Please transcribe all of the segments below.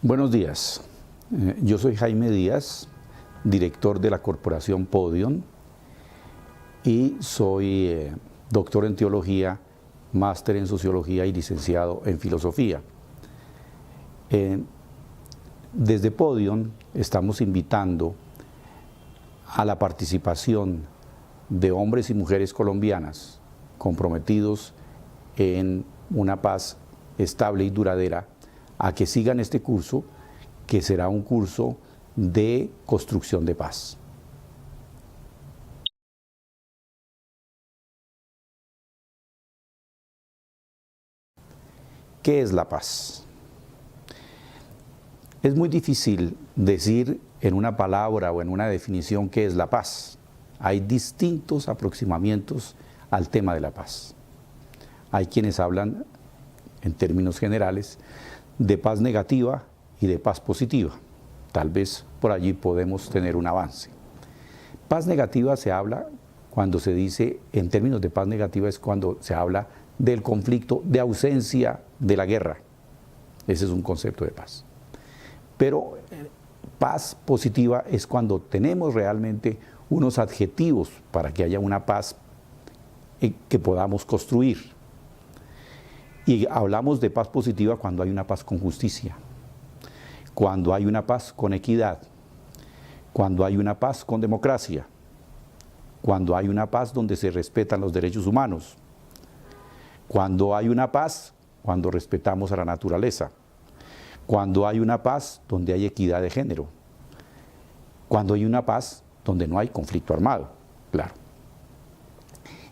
Buenos días, yo soy Jaime Díaz, director de la Corporación Podium y soy doctor en teología, máster en sociología y licenciado en filosofía. Desde Podium estamos invitando a la participación de hombres y mujeres colombianas comprometidos en una paz estable y duradera a que sigan este curso, que será un curso de construcción de paz. ¿Qué es la paz? Es muy difícil decir en una palabra o en una definición qué es la paz. Hay distintos aproximamientos al tema de la paz. Hay quienes hablan, en términos generales, de paz negativa y de paz positiva. Tal vez por allí podemos tener un avance. Paz negativa se habla cuando se dice, en términos de paz negativa, es cuando se habla del conflicto, de ausencia de la guerra. Ese es un concepto de paz. Pero paz positiva es cuando tenemos realmente unos adjetivos para que haya una paz que podamos construir. Y hablamos de paz positiva cuando hay una paz con justicia, cuando hay una paz con equidad, cuando hay una paz con democracia, cuando hay una paz donde se respetan los derechos humanos, cuando hay una paz cuando respetamos a la naturaleza, cuando hay una paz donde hay equidad de género, cuando hay una paz donde no hay conflicto armado, claro.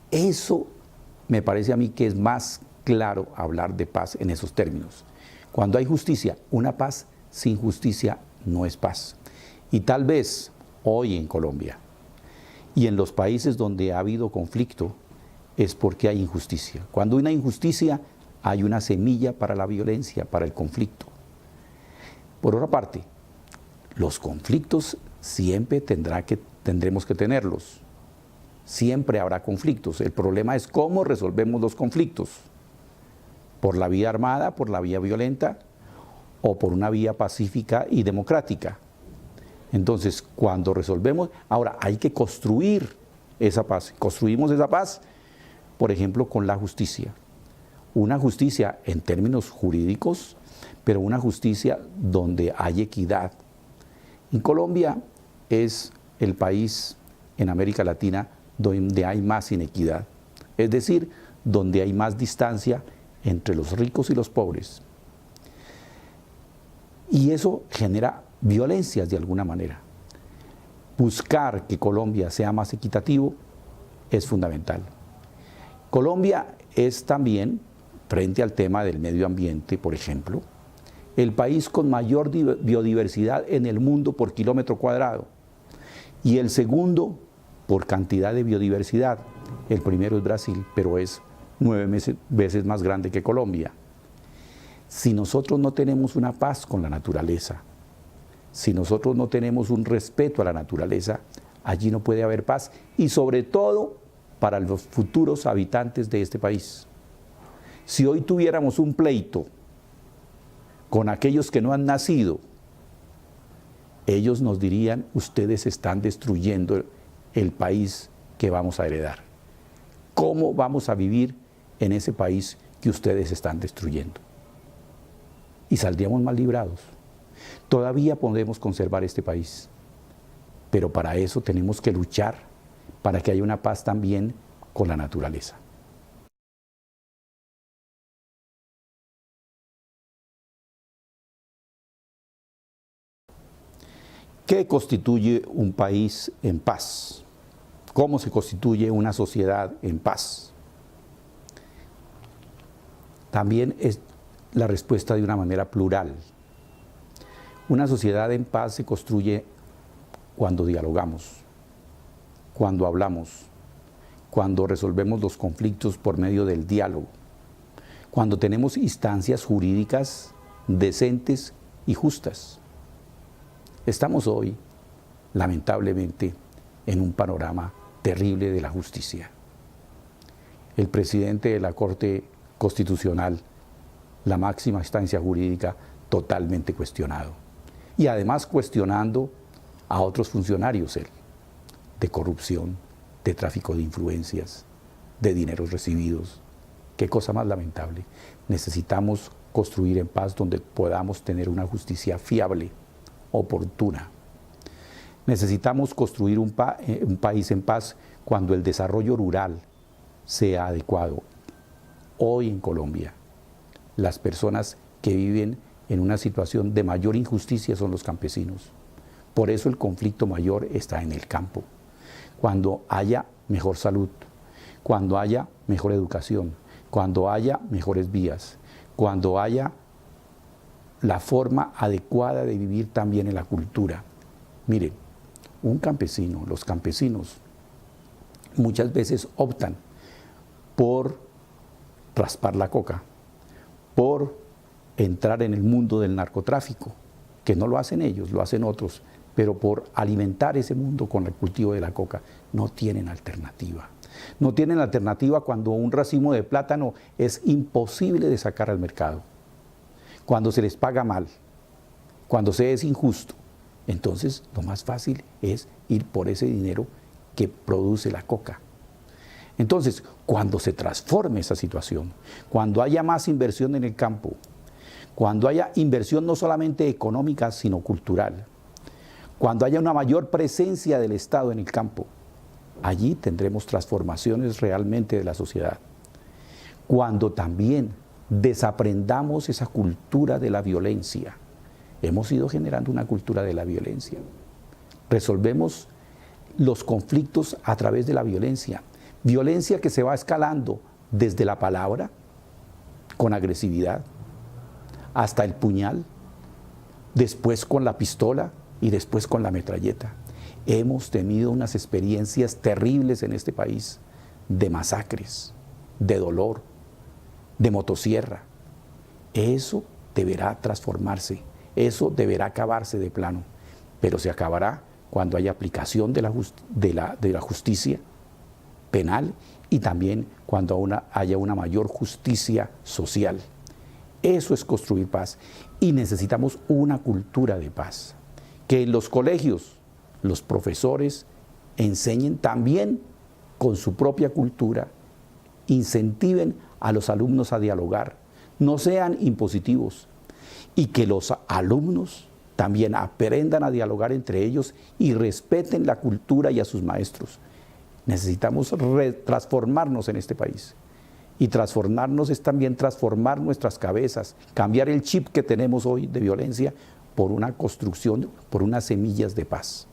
Eso me parece a mí que es más claro hablar de paz en esos términos. Cuando hay justicia, una paz sin justicia no es paz. Y tal vez hoy en Colombia y en los países donde ha habido conflicto es porque hay injusticia. Cuando hay una injusticia hay una semilla para la violencia, para el conflicto. Por otra parte, los conflictos siempre tendremos que tenerlos. Siempre habrá conflictos. El problema es cómo resolvemos los conflictos. Por la vía armada, por la vía violenta o por una vía pacífica y democrática. Entonces, cuando resolvemos, ahora hay que construir esa paz. Construimos esa paz, por ejemplo, con la justicia. Una justicia en términos jurídicos, pero una justicia donde hay equidad. En Colombia es el país en América Latina donde hay más inequidad, es decir, donde hay más distancia entre los ricos y los pobres. Y eso genera violencias de alguna manera. Buscar que Colombia sea más equitativo es fundamental. Colombia es también, frente al tema del medio ambiente, por ejemplo, el país con mayor biodiversidad en el mundo por kilómetro cuadrado y el segundo por cantidad de biodiversidad. El primero es Brasil, pero es 9 veces más grande que Colombia. Si nosotros no tenemos una paz con la naturaleza, si nosotros no tenemos un respeto a la naturaleza, allí no puede haber paz y sobre todo para los futuros habitantes de este país. Si hoy tuviéramos un pleito con aquellos que no han nacido, ellos nos dirían, ustedes están destruyendo el país que vamos a heredar. ¿Cómo vamos a vivir en ese país que ustedes están destruyendo? Y saldríamos mal librados. Todavía podemos conservar este país, pero para eso tenemos que luchar para que haya una paz también con la naturaleza. ¿Qué constituye un país en paz? ¿Cómo se constituye una sociedad en paz? También es la respuesta de una manera plural. Una sociedad en paz se construye cuando dialogamos, cuando hablamos, cuando resolvemos los conflictos por medio del diálogo, cuando tenemos instancias jurídicas decentes y justas. Estamos hoy, lamentablemente, en un panorama terrible de la justicia. El presidente de la Corte Constitucional, la máxima instancia jurídica, totalmente cuestionado. Y además cuestionando a otros funcionarios él, de corrupción, de tráfico de influencias, de dineros recibidos. Qué cosa más lamentable. Necesitamos construir en paz donde podamos tener una justicia fiable, oportuna. Necesitamos construir un país en paz cuando el desarrollo rural sea adecuado. Hoy en Colombia, las personas que viven en una situación de mayor injusticia son los campesinos. Por eso el conflicto mayor está en el campo. Cuando haya mejor salud, cuando haya mejor educación, cuando haya mejores vías, cuando haya la forma adecuada de vivir también en la cultura. Miren, un campesino, los campesinos, muchas veces optan por raspar la coca, por entrar en el mundo del narcotráfico, que no lo hacen ellos, lo hacen otros, pero por alimentar ese mundo con el cultivo de la coca, no tienen alternativa. No tienen alternativa cuando un racimo de plátano es imposible de sacar al mercado, cuando se les paga mal, cuando se es injusto. Entonces, lo más fácil es ir por ese dinero que produce la coca. Entonces, cuando se transforme esa situación, cuando haya más inversión en el campo, cuando haya inversión no solamente económica, sino cultural, cuando haya una mayor presencia del Estado en el campo, allí tendremos transformaciones realmente de la sociedad. Cuando también desaprendamos esa cultura de la violencia, hemos ido generando una cultura de la violencia. Resolvemos los conflictos a través de la violencia. Violencia que se va escalando desde la palabra, con agresividad, hasta el puñal, después con la pistola y después con la metralleta. Hemos tenido unas experiencias terribles en este país de masacres, de dolor, de motosierra. Eso deberá transformarse, eso deberá acabarse de plano, pero se acabará cuando haya aplicación de la justicia penal y también cuando haya una mayor justicia social. Eso es construir paz y necesitamos una cultura de paz. Que en los colegios los profesores enseñen también con su propia cultura, incentiven a los alumnos a dialogar, no sean impositivos y que los alumnos también aprendan a dialogar entre ellos y respeten la cultura y a sus maestros. Necesitamos transformarnos en este país. Y transformarnos es también transformar nuestras cabezas, cambiar el chip que tenemos hoy de violencia por una construcción, por unas semillas de paz.